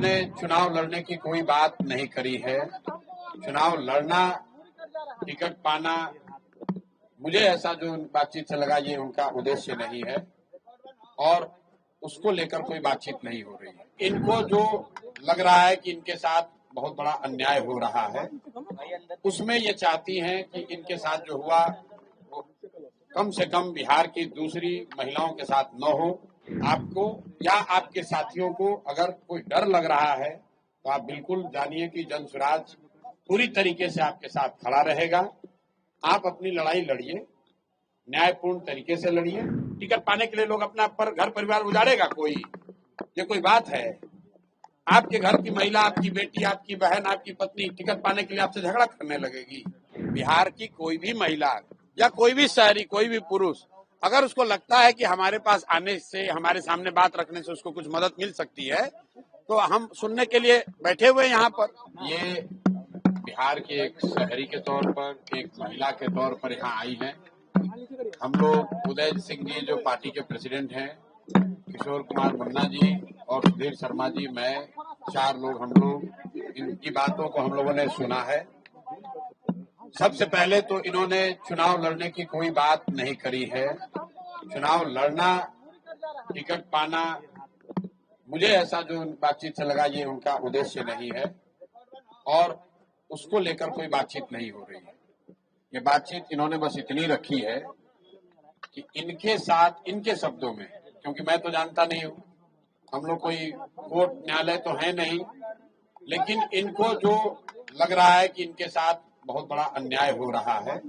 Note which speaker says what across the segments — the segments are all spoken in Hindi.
Speaker 1: इन्होंने चुनाव लड़ने की कोई बात नहीं करी है। चुनाव लड़ना, टिकट पाना, मुझे ऐसा जो बातचीत से लगा ये उनका उद्देश्य नहीं है और उसको लेकर कोई बातचीत नहीं हो रही है। इनको जो लग रहा है कि इनके साथ बहुत बड़ा अन्याय हो रहा है, उसमें ये चाहती हैं कि इनके साथ जो हुआ वो कम से कम बिहार की दूसरी महिलाओं के साथ न हो। आपको या आपके साथियों को अगर कोई डर लग रहा है तो आप बिल्कुल जानिए कि जन स्वराज पूरी तरीके से आपके साथ खड़ा रहेगा। आप अपनी लड़ाई लड़िए, न्यायपूर्ण तरीके से लड़िए। टिकट पाने के लिए लोग अपना घर परिवार उजाड़ेगा कोई? ये कोई बात है? आपके घर की महिला, आपकी बेटी, आपकी बहन, आपकी पत्नी टिकट पाने के लिए आपसे झगड़ा करने लगेगी? बिहार की कोई भी महिला या कोई भी शहरी, कोई भी पुरुष अगर उसको लगता है कि हमारे पास आने से, हमारे सामने बात रखने से उसको कुछ मदद मिल सकती है, तो हम सुनने के लिए बैठे हुए यहाँ पर। ये बिहार के एक शहरी के तौर पर, एक महिला के तौर पर यहाँ आई है। हम लोग उदय सिंह जी जो पार्टी के प्रेसिडेंट हैं, किशोर कुमार मुन्ना जी और सुधीर शर्मा जी, मैं, 4 लोग हम लोग इनकी बातों को हम लोगों ने सुना है। सबसे पहले तो इन्होंने चुनाव लड़ने की कोई बात नहीं करी है। चुनाव लड़ना, टिकट पाना, मुझे ऐसा जो बातचीत से लगा ये उनका उद्देश्य नहीं है और उसको लेकर कोई बातचीत नहीं हो रही है। ये बातचीत इन्होंने बस इतनी रखी है कि इनके साथ, इनके शब्दों में, क्योंकि मैं तो जानता नहीं हूँ, हम लोग कोई कोर्ट न्यायालय तो है नहीं, लेकिन इनको जो लग रहा है कि इनके साथ बहुत बड़ा अन्याय हो रहा है,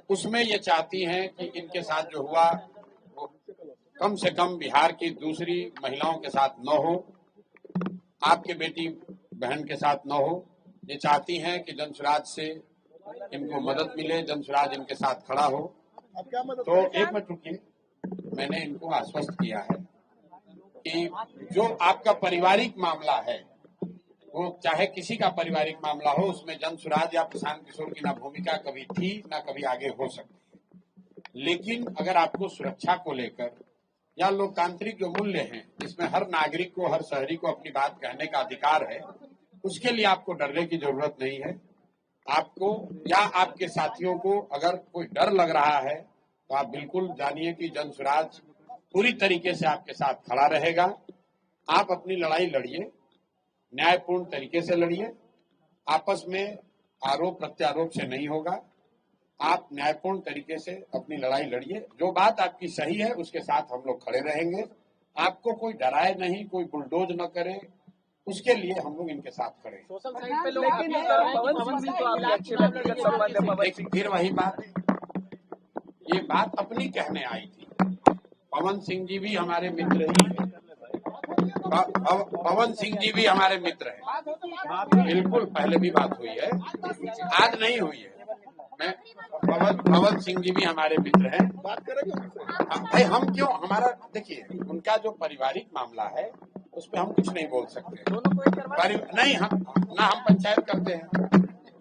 Speaker 1: उसमें ये चाहती हैं कि इनके साथ जो हुआ वो कम से कम बिहार की दूसरी महिलाओं के साथ न हो, आपके बेटी बहन के साथ न हो। ये चाहती हैं कि जन स्वराज से इनको मदद मिले, जन स्वराज इनके साथ खड़ा हो। तो एक मिनट रुकिए, मैंने इनको आश्वस्त किया है कि जो आपका पारिवारिक मामला है, वो चाहे किसी का पारिवारिक मामला हो, उसमें जन स्वराज या प्रशांत किशोर की ना भूमिका कभी थी ना कभी आगे हो सकती। लेकिन अगर आपको सुरक्षा को लेकर या लोकतांत्रिक जो मूल्य हैं, जिसमें हर नागरिक को, हर शहरी को अपनी बात कहने का अधिकार है, उसके लिए आपको डरने की जरूरत नहीं है। आपको या आपके साथियों को अगर कोई डर लग रहा है तो आप बिल्कुल जानिए कि जन स्वराज पूरी तरीके से आपके साथ खड़ा रहेगा। आप अपनी लड़ाई लड़िए, न्यायपूर्ण तरीके से लड़िए। आपस में आरोप प्रत्यारोप से नहीं होगा। आप न्यायपूर्ण तरीके से अपनी लड़ाई लड़िए। जो बात आपकी सही है उसके साथ हम लोग खड़े रहेंगे। आपको कोई डराए नहीं, कोई बुलडोज न करे, उसके लिए हम लोग इनके साथ खड़े हैं।
Speaker 2: सोशल साइट पे लोग पवन सिंह को आपके अच्छे व्यक्तिगत संबंध है।
Speaker 1: लेकिन फिर वही बात, ये बात अपनी कहने आई थी। पवन सिंह जी भी हमारे मित्र ही हैं। पवन सिंह जी भी हमारे मित्र हैं। बिल्कुल पहले भी बात हुई है, आज नहीं हुई है। मैं पवन सिंह जी भी हमारे मित्र हैं। बात करेंगे भाई, हम क्यों, हमारा देखिए, उनका जो पारिवारिक मामला है उस पर हम कुछ नहीं बोल सकते। नहीं, हम ना हम पंचायत करते हैं।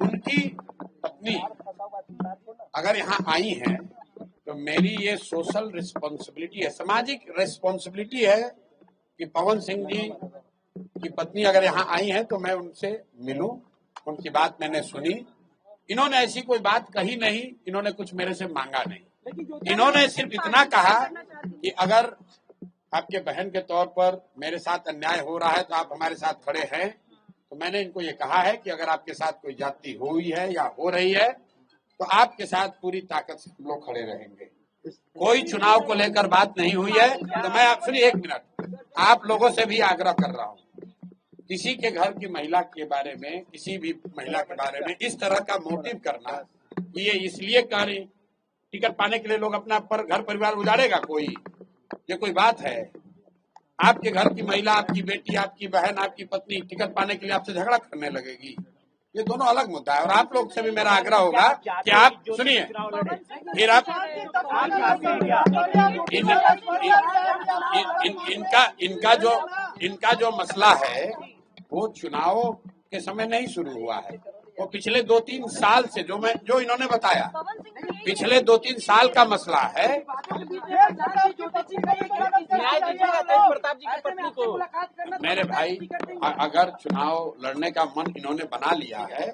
Speaker 1: उनकी पत्नी अगर यहाँ आई है तो मेरी ये सोशल रिस्पॉन्सिबिलिटी है, सामाजिक रिस्पॉन्सिबिलिटी है कि पवन सिंह जी की पत्नी अगर यहाँ आई है तो मैं उनसे मिलूं। उनकी बात मैंने सुनी। इन्होंने ऐसी कोई बात कही नहीं, इन्होंने कुछ मेरे से मांगा नहीं। इन्होंने सिर्फ इतना कहा कि अगर आपके बहन के तौर पर मेरे साथ अन्याय हो रहा है तो आप हमारे साथ खड़े हैं। तो मैंने इनको ये कहा है कि अगर आपके साथ कोई जाति हुई है या हो रही है तो आपके साथ पूरी ताकत से हम लोग खड़े रहेंगे। कोई चुनाव को लेकर बात नहीं हुई है। तो मैं आप सुनिए एक मिनट, आप लोगों से भी आग्रह कर रहा हूँ, किसी के घर की महिला के बारे में, किसी भी महिला के बारे में इस तरह का मोटिव करना, ये इसलिए कर टिकट पाने के लिए लोग अपना घर परिवार उजाड़ेगा कोई? ये कोई बात है? आपके घर की महिला, आपकी बेटी, आपकी बहन, आपकी पत्नी टिकट पाने के लिए आपसे झगड़ा करने लगेगी? ये दोनों अलग मुद्दा है। और आप लोग से भी मेरा आग्रह होगा कि आप सुनिए, फिर आप इनका जो मसला है वो चुनाव के समय नहीं शुरू हुआ है। वो पिछले 2-3 साल से जो इन्होंने बताया, पिछले 2-3 साल का मसला है।
Speaker 2: न्याय दीजिएगा तेज प्रताप जी की पत्नी को।
Speaker 1: मेरे भाई, अगर चुनाव लड़ने का मन इन्होंने बना लिया है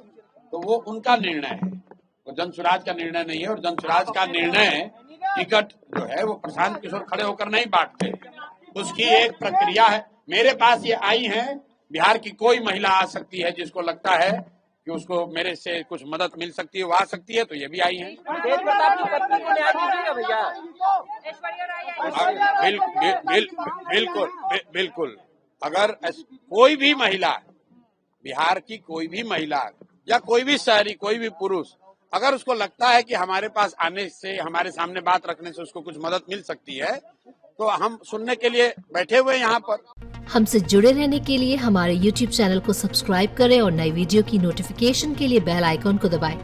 Speaker 1: तो वो उनका निर्णय है, वो जनसुराज का निर्णय नहीं है। और जनसुराज का निर्णय टिकट जो है वो प्रशांत किशोर खड़े होकर नहीं बांटते, उसकी एक प्रक्रिया है। मेरे पास ये आई है, बिहार की कोई महिला आ सकती है जिसको लगता है कि उसको मेरे से कुछ मदद मिल सकती है, वो आ सकती है, तो ये भी आई है।
Speaker 2: तेज प्रताप की पत्नी को न्याय दीजिएगा भैया।
Speaker 1: बिल्कुल। अगर कोई भी महिला, बिहार की कोई भी महिला या कोई भी शहरी, कोई भी पुरुष, अगर उसको लगता है कि हमारे पास आने से, हमारे सामने बात रखने से उसको कुछ मदद मिल सकती है, तो हम सुनने के लिए बैठे हुए यहाँ पर।
Speaker 3: हमसे जुड़े रहने के लिए हमारे YouTube चैनल को सब्सक्राइब करें और नई वीडियो की नोटिफिकेशन के लिए बेल आइकॉन को दबाएं।